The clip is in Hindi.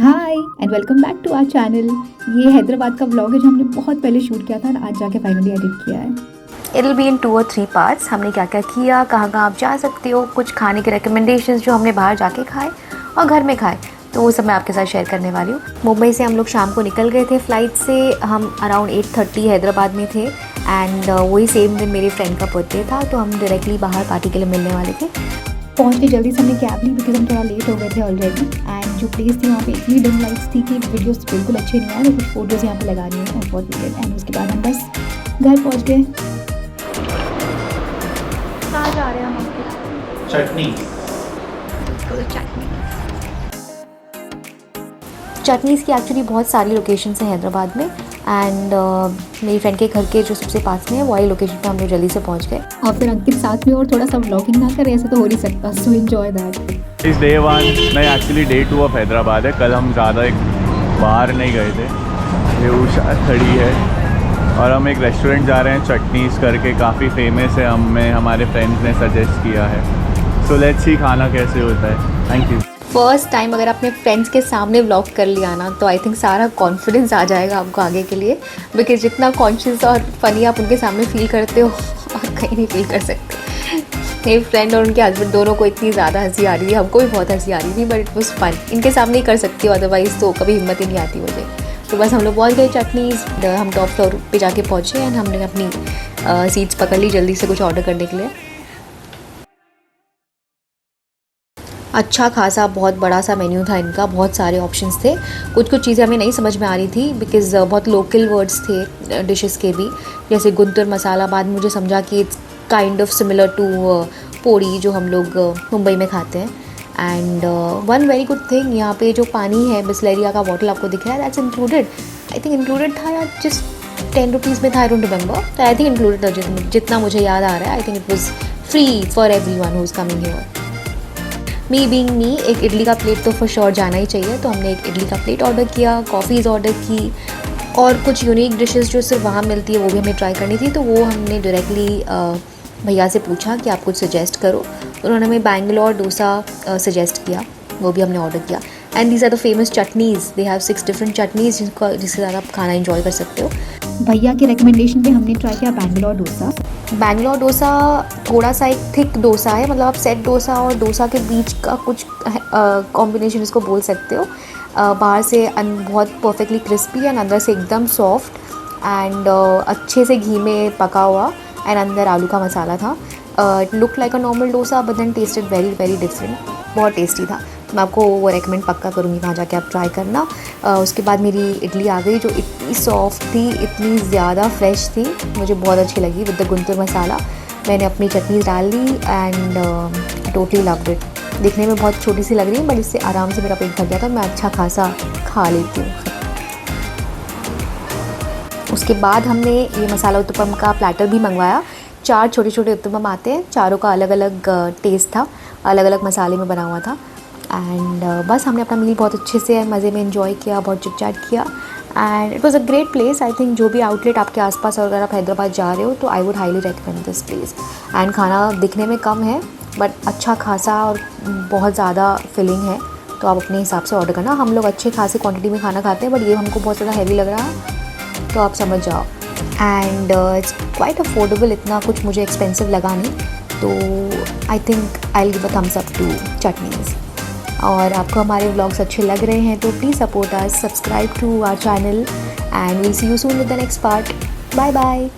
Hi and welcome back to our channel. ये हैदराबाद का व्लॉग है जो हमने बहुत पहले शूट किया था और आज जाके फाइनली एडिट किया है। इट बी इन 2 और 3 पार्ट्स। हमने क्या क्या किया, कहाँ कहाँ आप जा सकते हो, कुछ खाने के रिकमेंडेशंस जो हमने बाहर जाके खाए और घर में खाए, तो वो सब मैं आपके साथ शेयर करने वाली हूँ। मुंबई से हम लोग शाम को निकल गए थे फ्लाइट से। हम अराउंड 8:30 हैदराबाद में थे एंड वही सेम दिन मेरे फ्रेंड का बर्थडे था, तो हम डायरेक्टली बाहर पार्टी के लिए मिलने वाले थे। पहुँच के जल्दी से हमने कैब ली बिकॉज हम थोड़ा लेट हो गए थे ऑलरेडी। एंड जो प्लेस थी वहाँ पे इतनी डिम लाइट्स थी कि वीडियोस बिल्कुल अच्छे नहीं आए, तो कुछ फोटोज़ यहाँ पे लगानी है और बहुत वीडियो। एंड उसके बाद हम बस घर पहुँच गए। कहाँ जा रहे हैं हम? चटनी। चटनीज़ की एक्चुअली बहुत सारी लोकेशंस हैं हैदराबाद में एंड मेरी फ्रेंड के घर के जो सबसे पास में है वही लोकेशन पे हम लोग जल्दी से पहुंच गए। और फिर अंकित साथ में और थोड़ा सा व्लॉगिंग ना करे ऐसा तो हो नहीं सकता, सो एंजॉय दैट। इस डे 1 नहीं, एक्चुअली डे 2 ऑफ हैदराबाद है। कल हम ज़्यादा बाहर नहीं गए थे, ये उषा खड़ी है और हम एक रेस्टोरेंट जा रहे हैं चटनीज़ करके, काफ़ी फेमस है, हमारे फ्रेंड्स ने सजेस्ट किया है। सो लेट्स सी खाना कैसे होता है। Thank you. फर्स्ट टाइम अगर अपने फ्रेंड्स के सामने व्लॉग कर लिया ना, तो आई थिंक सारा कॉन्फिडेंस आ जाएगा आपको आगे के लिए, बिकॉज जितना कॉन्शियस और फनी आप उनके सामने फील करते हो और कहीं नहीं फील कर सकते। मेरी फ्रेंड और उनके हस्बैंड दोनों को इतनी ज़्यादा हंसी आ रही थी, हमको भी बहुत हंसी आ रही थी, बट इट वॉज फन। इनके सामने ही कर सकती हूँ, अदरवाइज़ तो कभी हिम्मत ही नहीं आती मुझे। तो बस हम लोग पहुँच गए चटनीज़। हम टॉप फ्लोर पे जाके पहुँचे एंड हमने अपनी सीट्स पकड़ ली जल्दी से कुछ ऑर्डर करने के लिए। अच्छा खासा बहुत बड़ा सा मेन्यू था इनका, बहुत सारे ऑप्शंस थे। कुछ कुछ चीज़ें हमें नहीं समझ में आ रही थी बिकॉज़ बहुत लोकल वर्ड्स थे डिशेस के भी, जैसे गुंटूर मसाला। बाद मुझे समझा कि it's kind of similar to podi जो हम लोग मुंबई में खाते हैं। And one very good thing, यहाँ पे जो पानी है बिस्लेरिया का बॉटल आपको दिख रहा है, that's included. I think included था या जस्ट 10 रुपीज़ में था, आई डोंट रिमेंबर। तो आई थिंक इंक्लूडेड था जितना मुझे याद आ रहा है। I think it was free for every one who is coming here. Me being me, एक इडली का प्लेट तो फॉर श्योर जाना ही चाहिए, तो हमने एक इडली का प्लेट ऑर्डर किया, कॉफ़ीज़ ऑर्डर की और कुछ यूनिक डिशेस जो सिर्फ वहाँ मिलती है वो भी हमें ट्राई करनी थी। तो वो हमने डायरेक्टली भैया से पूछा कि आप कुछ सजेस्ट करो। उन्होंने हमें बैंगलोर डोसा सजेस्ट किया, वो भी हमने ऑर्डर किया। And these are the famous chutneys, they have 6 different chutneys जिसके साथ आप खाना इन्जॉय कर सकते हो। भैया के रिकमेंडेशन पे हमने ट्राई किया बैंगलोर डोसा। बैंगलोर डोसा थोड़ा सा एक थिक डोसा है, मतलब आप सेट डोसा और डोसा के बीच का कुछ कॉम्बिनेशन इसको बोल सकते हो। बाहर से बहुत परफेक्टली क्रिस्पी एंड अंदर से एकदम सॉफ्ट एंड अच्छे से घी में पका हुआ एंड अंदर आलू का मसाला था। It look like a normal dosa but then tasted very very different. बहुत टेस्टी था, तो मैं आपको वो रेकमेंड पक्का करूँगी, वहाँ जाके आप ट्राई करना। उसके बाद मेरी इडली आ गई जो इतनी सॉफ्ट थी, इतनी ज़्यादा फ्रेश थी, मुझे बहुत अच्छी लगी विद द गुंटूर मसाला। मैंने अपनी चटनी डाल ली एंड टोटली लव्ड इट। दिखने में बहुत छोटी सी लग रही है बट इससे आराम से मेरा पेट भर गया था, मैं अच्छा खासा खा लेती हूँ। उसके बाद हमने ये मसाला उत्तपम का प्लेटर भी मंगवाया। 4 छोटे छोटे उत्तपम आते हैं, चारों का अलग अलग टेस्ट था, अलग अलग मसाले में बना हुआ था। एंड बस हमने अपना मील बहुत अच्छे से मज़े में एंजॉय किया, बहुत चिट चैट किया and it was a great place. I think जो भी आउटलेट आपके आसपास और अगर आप हैदराबाद जा रहे हो तो I would highly recommend this place. And खाना दिखने में कम है बट अच्छा खासा और बहुत ज़्यादा फिलिंग है, तो आप अपने हिसाब से ऑर्डर करना। हम लोग अच्छे खासी क्वान्टिटी में खाना खाते हैं बट ये हमको बहुत ज़्यादा हैवी लग रहा है, तो आप समझ जाओ। एंड इट्स क्वाइट अफोर्डेबल, इतना कुछ मुझे एक्सपेंसिव लगा नहीं, तो I think I will give a thumbs up to chutneys. और आपको हमारे व्लॉग्स अच्छे लग रहे हैं तो please support us, subscribe to our channel and we'll see you soon with the next part. Bye bye.